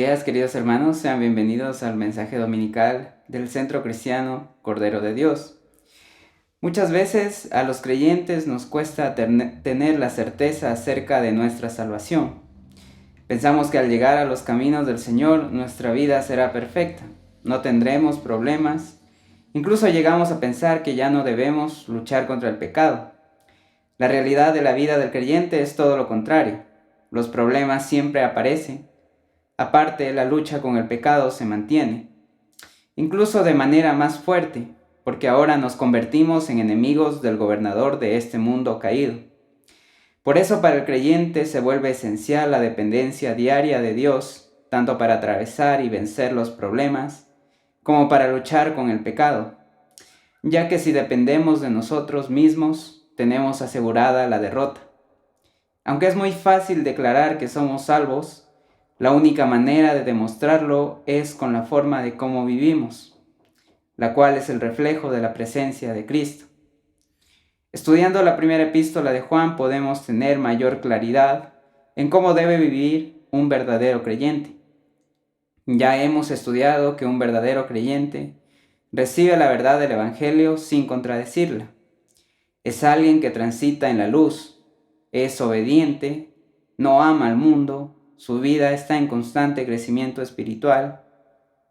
días, queridos hermanos, sean bienvenidos al mensaje dominical del Centro Cristiano Cordero de Dios. Muchas veces a los creyentes nos cuesta tener la certeza acerca de nuestra salvación. Pensamos que al llegar a los caminos del Señor nuestra vida será perfecta, no tendremos problemas, incluso llegamos a pensar que ya no debemos luchar contra el pecado. La realidad de la vida del creyente es todo lo contrario. Los problemas siempre aparecen. Aparte, la lucha con el pecado se mantiene, incluso de manera más fuerte, porque ahora nos convertimos en enemigos del gobernador de este mundo caído. Por eso para el creyente se vuelve esencial la dependencia diaria de Dios, tanto para atravesar y vencer los problemas, como para luchar con el pecado, ya que si dependemos de nosotros mismos, tenemos asegurada la derrota. Aunque es muy fácil declarar que somos salvos, la única manera de demostrarlo es con la forma de cómo vivimos, la cual es el reflejo de la presencia de Cristo. Estudiando la primera epístola de Juan podemos tener mayor claridad en cómo debe vivir un verdadero creyente. Ya hemos estudiado que un verdadero creyente recibe la verdad del Evangelio sin contradecirla. Es alguien que transita en la luz, es obediente, no ama al mundo, su vida está en constante crecimiento espiritual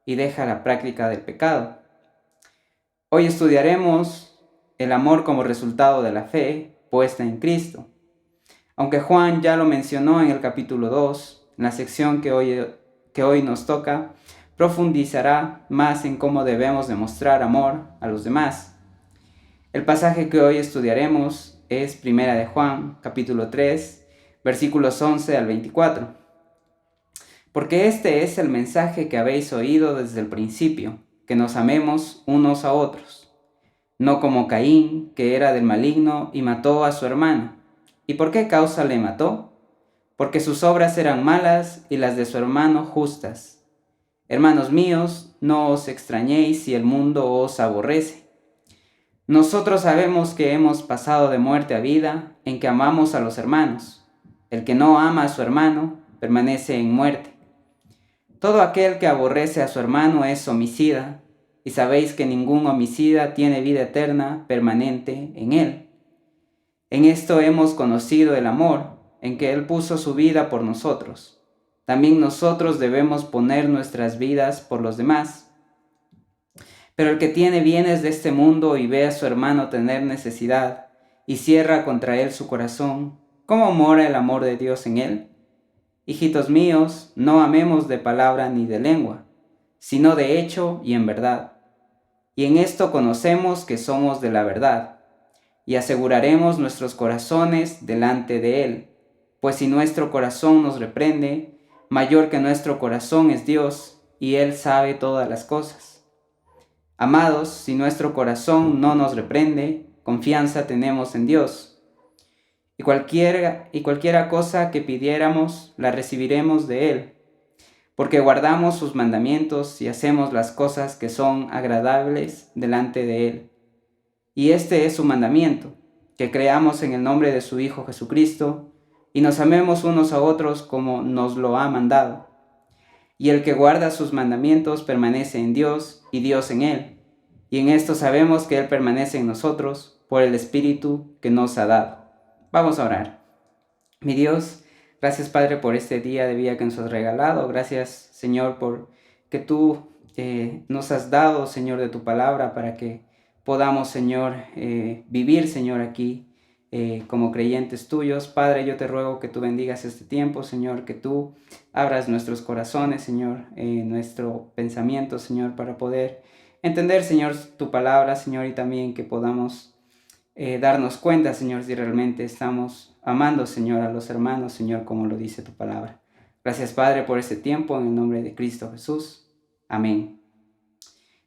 y deja la práctica del pecado. Hoy estudiaremos el amor como resultado de la fe puesta en Cristo. Aunque Juan ya lo mencionó en el capítulo 2, en la sección que hoy nos toca, profundizará más en cómo debemos demostrar amor a los demás. El pasaje que hoy estudiaremos es 1 de Juan, capítulo 3, versículos 11 al 24. Porque este es el mensaje que habéis oído desde el principio, que nos amemos unos a otros, no como Caín, que era del maligno y mató a su hermano. ¿Y por qué causa le mató? Porque sus obras eran malas y las de su hermano justas. Hermanos míos, no os extrañéis si el mundo os aborrece. Nosotros sabemos que hemos pasado de muerte a vida en que amamos a los hermanos. El que no ama a su hermano permanece en muerte. Todo aquel que aborrece a su hermano es homicida, y sabéis que ningún homicida tiene vida eterna permanente en él. En esto hemos conocido el amor, en que Él puso su vida por nosotros. También nosotros debemos poner nuestras vidas por los demás. Pero el que tiene bienes de este mundo y ve a su hermano tener necesidad, y cierra contra él su corazón, ¿cómo mora el amor de Dios en él? Hijitos míos, no amemos de palabra ni de lengua, sino de hecho y en verdad. Y en esto conocemos que somos de la verdad, y aseguraremos nuestros corazones delante de Él, pues si nuestro corazón nos reprende, mayor que nuestro corazón es Dios, y Él sabe todas las cosas. Amados, si nuestro corazón no nos reprende, confianza tenemos en Dios. Y cualquiera cosa que pidiéramos, la recibiremos de Él, porque guardamos sus mandamientos y hacemos las cosas que son agradables delante de Él. Y este es su mandamiento, que creamos en el nombre de su Hijo Jesucristo, y nos amemos unos a otros como nos lo ha mandado. Y el que guarda sus mandamientos permanece en Dios y Dios en Él. Y en esto sabemos que Él permanece en nosotros por el Espíritu que nos ha dado. Vamos a orar. Mi Dios, gracias Padre por este día de vida que nos has regalado. Gracias Señor por que tú nos has dado, Señor, de tu palabra para que podamos, Señor, vivir, Señor, aquí como creyentes tuyos. Padre, yo te ruego que tú bendigas este tiempo, Señor, que tú abras nuestros corazones, Señor, nuestro pensamiento, Señor, para poder entender, Señor, tu palabra, Señor, y también que podamos darnos cuenta, Señor, si realmente estamos amando, Señor, a los hermanos, Señor, como lo dice tu palabra. Gracias, Padre, por este tiempo, en el nombre de Cristo Jesús. Amén.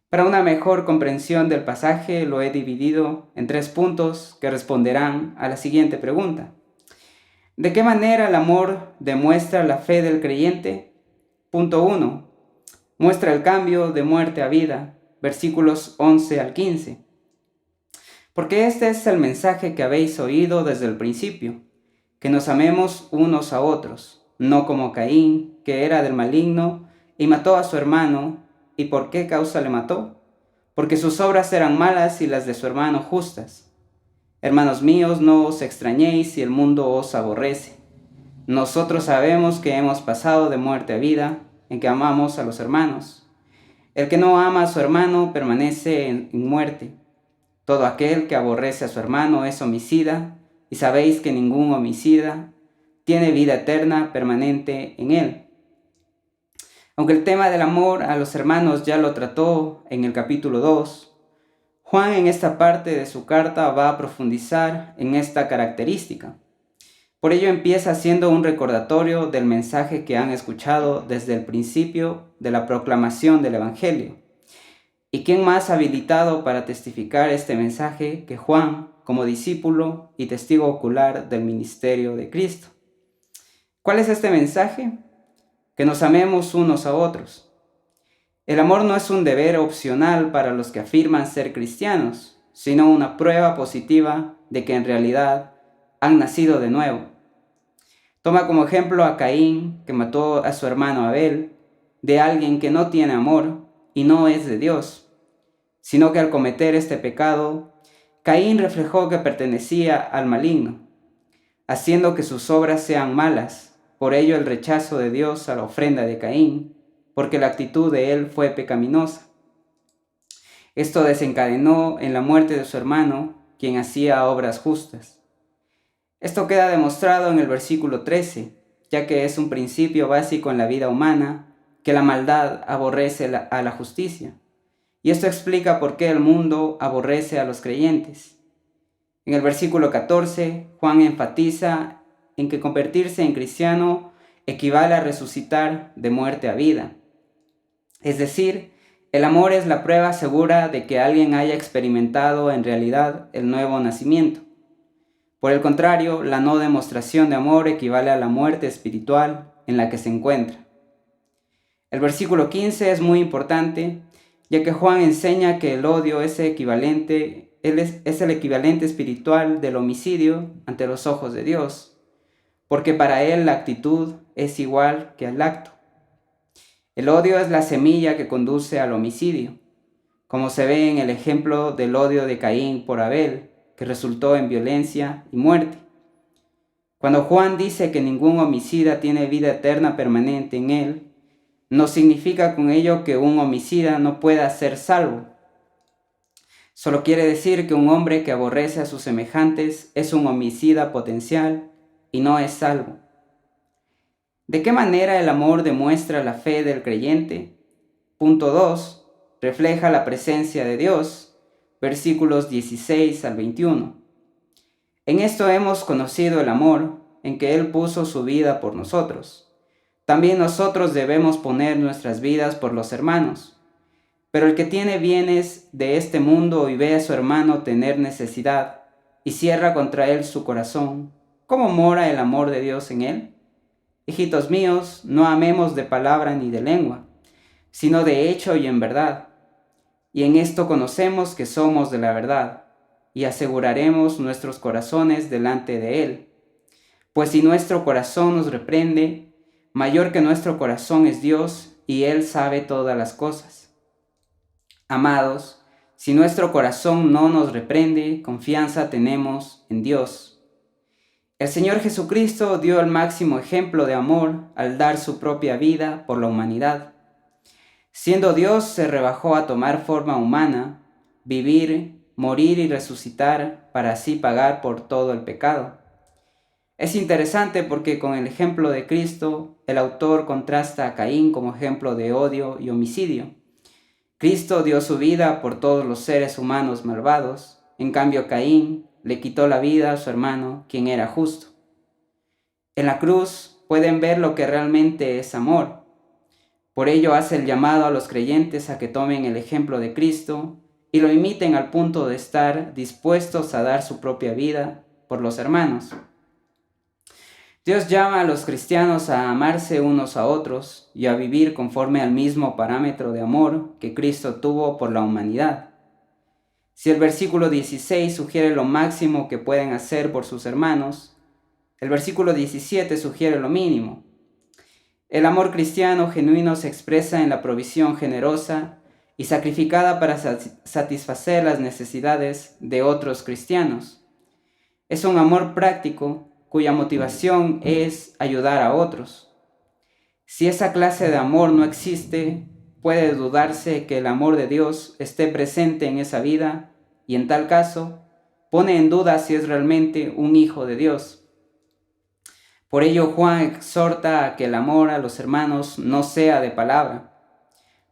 Para una mejor comprensión del pasaje, lo he dividido en 3 puntos que responderán a la siguiente pregunta. ¿De qué manera el amor demuestra la fe del creyente? Punto 1. Muestra el cambio de muerte a vida, versículos 11 al 15. Porque este es el mensaje que habéis oído desde el principio, que nos amemos unos a otros, no como Caín, que era del maligno y mató a su hermano. ¿Y por qué causa le mató? Porque sus obras eran malas y las de su hermano justas. Hermanos míos, no os extrañéis si el mundo os aborrece. Nosotros sabemos que hemos pasado de muerte a vida, en que amamos a los hermanos. El que no ama a su hermano permanece en muerte. Todo aquel que aborrece a su hermano es homicida, y sabéis que ningún homicida tiene vida eterna permanente en él. Aunque el tema del amor a los hermanos ya lo trató en el capítulo 2, Juan en esta parte de su carta va a profundizar en esta característica. Por ello empieza haciendo un recordatorio del mensaje que han escuchado desde el principio de la proclamación del Evangelio. ¿Y quién más habilitado para testificar este mensaje que Juan, como discípulo y testigo ocular del ministerio de Cristo? ¿Cuál es este mensaje? Que nos amemos unos a otros. El amor no es un deber opcional para los que afirman ser cristianos, sino una prueba positiva de que en realidad han nacido de nuevo. Toma como ejemplo a Caín, que mató a su hermano Abel, de alguien que no tiene amor y no es de Dios, sino que al cometer este pecado, Caín reflejó que pertenecía al maligno, haciendo que sus obras sean malas. Por ello el rechazo de Dios a la ofrenda de Caín, porque la actitud de él fue pecaminosa. Esto desencadenó en la muerte de su hermano, quien hacía obras justas. Esto queda demostrado en el versículo 13, ya que es un principio básico en la vida humana, que la maldad aborrece a la justicia. Y esto explica por qué el mundo aborrece a los creyentes. En el versículo 14, Juan enfatiza en que convertirse en cristiano equivale a resucitar de muerte a vida. Es decir, el amor es la prueba segura de que alguien haya experimentado en realidad el nuevo nacimiento. Por el contrario, la no demostración de amor equivale a la muerte espiritual en la que se encuentra. El versículo 15 es muy importante, ya que Juan enseña que el odio es el equivalente espiritual del homicidio ante los ojos de Dios, porque para él la actitud es igual que el acto. El odio es la semilla que conduce al homicidio, como se ve en el ejemplo del odio de Caín por Abel, que resultó en violencia y muerte. Cuando Juan dice que ningún homicida tiene vida eterna permanente en él, no significa con ello que un homicida no pueda ser salvo. Solo quiere decir que un hombre que aborrece a sus semejantes es un homicida potencial y no es salvo. ¿De qué manera el amor demuestra la fe del creyente? Punto 2. Refleja la presencia de Dios. Versículos 16 al 21. En esto hemos conocido el amor, en que Él puso su vida por nosotros. También nosotros debemos poner nuestras vidas por los hermanos. Pero el que tiene bienes de este mundo y ve a su hermano tener necesidad y cierra contra él su corazón, ¿cómo mora el amor de Dios en él? Hijitos míos, no amemos de palabra ni de lengua, sino de hecho y en verdad. Y en esto conocemos que somos de la verdad, y aseguraremos nuestros corazones delante de Él. Pues si nuestro corazón nos reprende, mayor que nuestro corazón es Dios, y Él sabe todas las cosas. Amados, si nuestro corazón no nos reprende, confianza tenemos en Dios. El Señor Jesucristo dio el máximo ejemplo de amor al dar su propia vida por la humanidad. Siendo Dios, se rebajó a tomar forma humana, vivir, morir y resucitar para así pagar por todo el pecado. Es interesante porque con el ejemplo de Cristo, el autor contrasta a Caín como ejemplo de odio y homicidio. Cristo dio su vida por todos los seres humanos malvados, en cambio Caín le quitó la vida a su hermano, quien era justo. En la cruz pueden ver lo que realmente es amor. Por ello hace el llamado a los creyentes a que tomen el ejemplo de Cristo y lo imiten al punto de estar dispuestos a dar su propia vida por los hermanos. Dios llama a los cristianos a amarse unos a otros y a vivir conforme al mismo parámetro de amor que Cristo tuvo por la humanidad. Si el versículo 16 sugiere lo máximo que pueden hacer por sus hermanos, el versículo 17 sugiere lo mínimo. El amor cristiano genuino se expresa en la provisión generosa y sacrificada para satisfacer las necesidades de otros cristianos. Es un amor práctico cuya motivación es ayudar a otros. Si esa clase de amor no existe, puede dudarse que el amor de Dios esté presente en esa vida y en tal caso pone en duda si es realmente un hijo de Dios. Por ello Juan exhorta a que el amor a los hermanos no sea de palabra,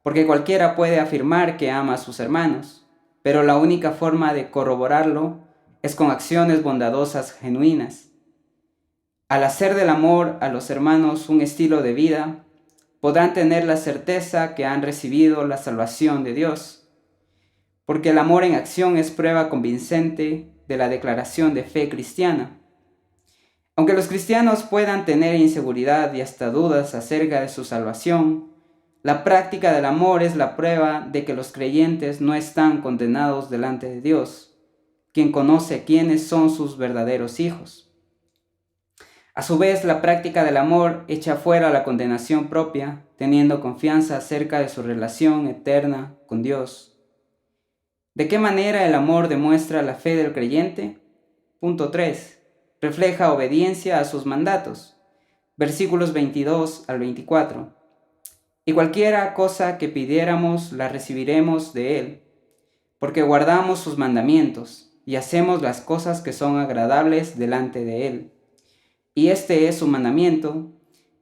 porque cualquiera puede afirmar que ama a sus hermanos, pero la única forma de corroborarlo es con acciones bondadosas genuinas. Al hacer del amor a los hermanos un estilo de vida, podrán tener la certeza que han recibido la salvación de Dios, porque el amor en acción es prueba convincente de la declaración de fe cristiana. Aunque los cristianos puedan tener inseguridad y hasta dudas acerca de su salvación, la práctica del amor es la prueba de que los creyentes no están condenados delante de Dios, quien conoce quiénes son sus verdaderos hijos. A su vez, la práctica del amor echa fuera la condenación propia, teniendo confianza acerca de su relación eterna con Dios. ¿De qué manera el amor demuestra la fe del creyente? Punto 3. Refleja obediencia a sus mandatos. Versículos 22 al 24. Y cualquiera cosa que pidiéramos la recibiremos de Él, porque guardamos sus mandamientos y hacemos las cosas que son agradables delante de Él. Y este es su mandamiento,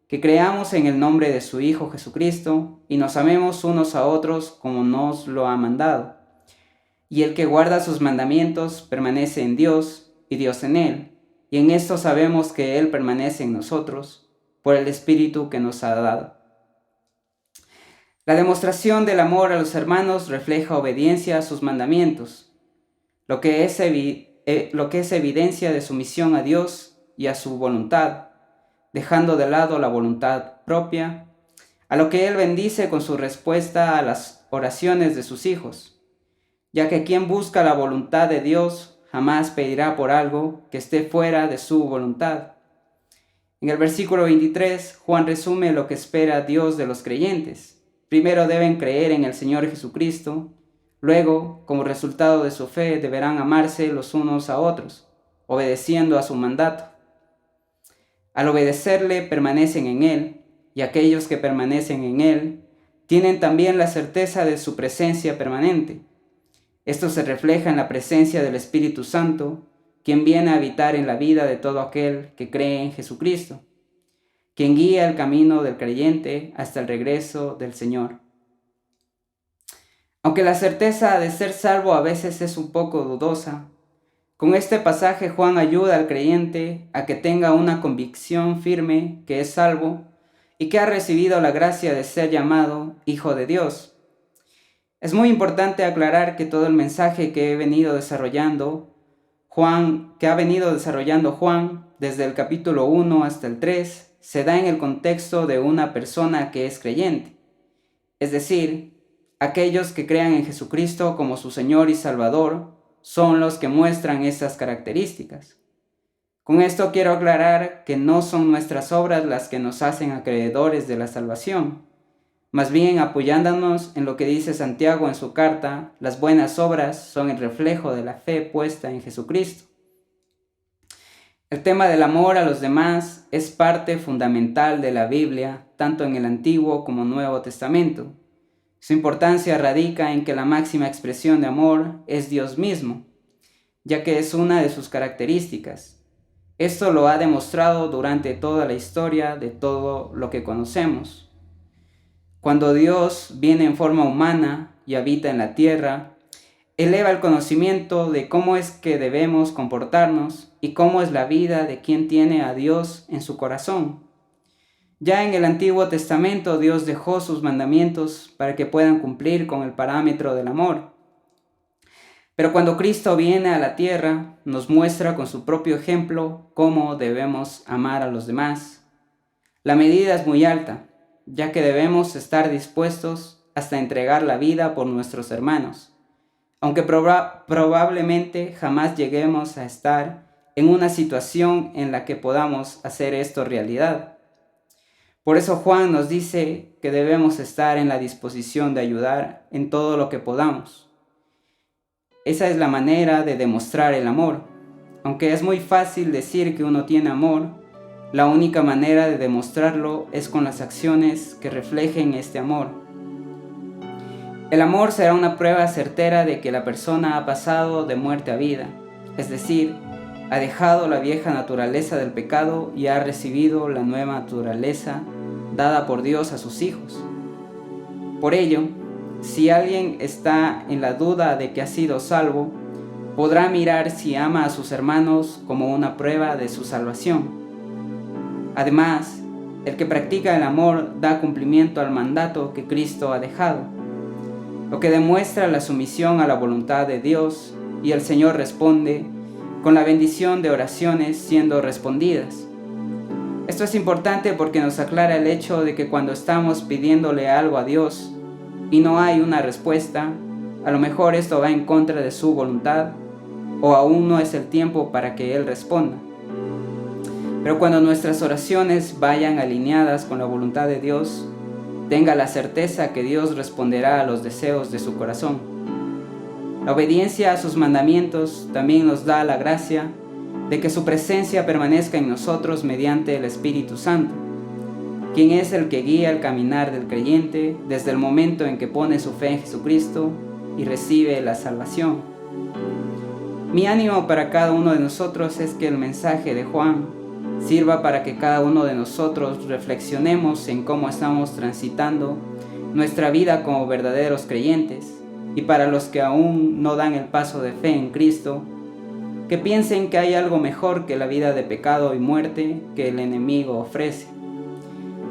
que creamos en el nombre de su Hijo Jesucristo y nos amemos unos a otros como nos lo ha mandado. Y el que guarda sus mandamientos permanece en Dios y Dios en él. Y en esto sabemos que Él permanece en nosotros por el Espíritu que nos ha dado. La demostración del amor a los hermanos refleja obediencia a sus mandamientos, lo que es evidencia de sumisión a Dios y a su voluntad, dejando de lado la voluntad propia, a lo que Él bendice con su respuesta a las oraciones de sus hijos, ya que quien busca la voluntad de Dios jamás pedirá por algo que esté fuera de su voluntad. En el versículo 23, Juan resume lo que espera Dios de los creyentes. Primero deben creer en el Señor Jesucristo, luego, como resultado de su fe, deberán amarse los unos a otros, obedeciendo a su mandato. Al obedecerle, permanecen en Él, y aquellos que permanecen en Él tienen también la certeza de su presencia permanente. Esto se refleja en la presencia del Espíritu Santo, quien viene a habitar en la vida de todo aquel que cree en Jesucristo, quien guía el camino del creyente hasta el regreso del Señor. Aunque la certeza de ser salvo a veces es un poco dudosa, con este pasaje Juan ayuda al creyente a que tenga una convicción firme que es salvo y que ha recibido la gracia de ser llamado Hijo de Dios. Es muy importante aclarar que todo el mensaje que ha venido desarrollando Juan desde el capítulo 1 hasta el 3 se da en el contexto de una persona que es creyente, es decir, aquellos que crean en Jesucristo como su Señor y Salvador son los que muestran esas características. Con esto quiero aclarar que no son nuestras obras las que nos hacen acreedores de la salvación. Más bien, apoyándonos en lo que dice Santiago en su carta, las buenas obras son el reflejo de la fe puesta en Jesucristo. El tema del amor a los demás es parte fundamental de la Biblia, tanto en el Antiguo como Nuevo Testamento. Su importancia radica en que la máxima expresión de amor es Dios mismo, ya que es una de sus características. Esto lo ha demostrado durante toda la historia de todo lo que conocemos. Cuando Dios viene en forma humana y habita en la tierra, eleva el conocimiento de cómo es que debemos comportarnos y cómo es la vida de quien tiene a Dios en su corazón. Ya en el Antiguo Testamento Dios dejó sus mandamientos para que puedan cumplir con el parámetro del amor. Pero cuando Cristo viene a la tierra, nos muestra con su propio ejemplo cómo debemos amar a los demás. La medida es muy alta, ya que debemos estar dispuestos hasta entregar la vida por nuestros hermanos, aunque probablemente jamás lleguemos a estar en una situación en la que podamos hacer esto realidad. Por eso Juan nos dice que debemos estar en la disposición de ayudar en todo lo que podamos. Esa es la manera de demostrar el amor. Aunque es muy fácil decir que uno tiene amor, la única manera de demostrarlo es con las acciones que reflejen este amor. El amor será una prueba certera de que la persona ha pasado de muerte a vida, es decir, ha dejado la vieja naturaleza del pecado y ha recibido la nueva naturaleza dada por Dios a sus hijos. Por ello, si alguien está en la duda de que ha sido salvo, podrá mirar si ama a sus hermanos como una prueba de su salvación. Además, el que practica el amor da cumplimiento al mandato que Cristo ha dejado, lo que demuestra la sumisión a la voluntad de Dios, y el Señor responde con la bendición de oraciones siendo respondidas. Esto es importante porque nos aclara el hecho de que cuando estamos pidiéndole algo a Dios y no hay una respuesta, a lo mejor esto va en contra de su voluntad o aún no es el tiempo para que Él responda. Pero cuando nuestras oraciones vayan alineadas con la voluntad de Dios, tenga la certeza que Dios responderá a los deseos de su corazón. La obediencia a sus mandamientos también nos da la gracia de que su presencia permanezca en nosotros mediante el Espíritu Santo, quien es el que guía el caminar del creyente desde el momento en que pone su fe en Jesucristo y recibe la salvación. Mi ánimo para cada uno de nosotros es que el mensaje de Juan sirva para que cada uno de nosotros reflexionemos en cómo estamos transitando nuestra vida como verdaderos creyentes, y para los que aún no dan el paso de fe en Cristo, que piensen que hay algo mejor que la vida de pecado y muerte que el enemigo ofrece.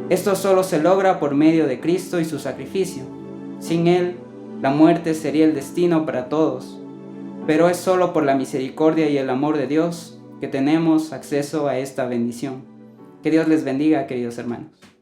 Esto solo se logra por medio de Cristo y su sacrificio. Sin Él, la muerte sería el destino para todos, pero es solo por la misericordia y el amor de Dios que tenemos acceso a esta bendición. Que Dios les bendiga, queridos hermanos.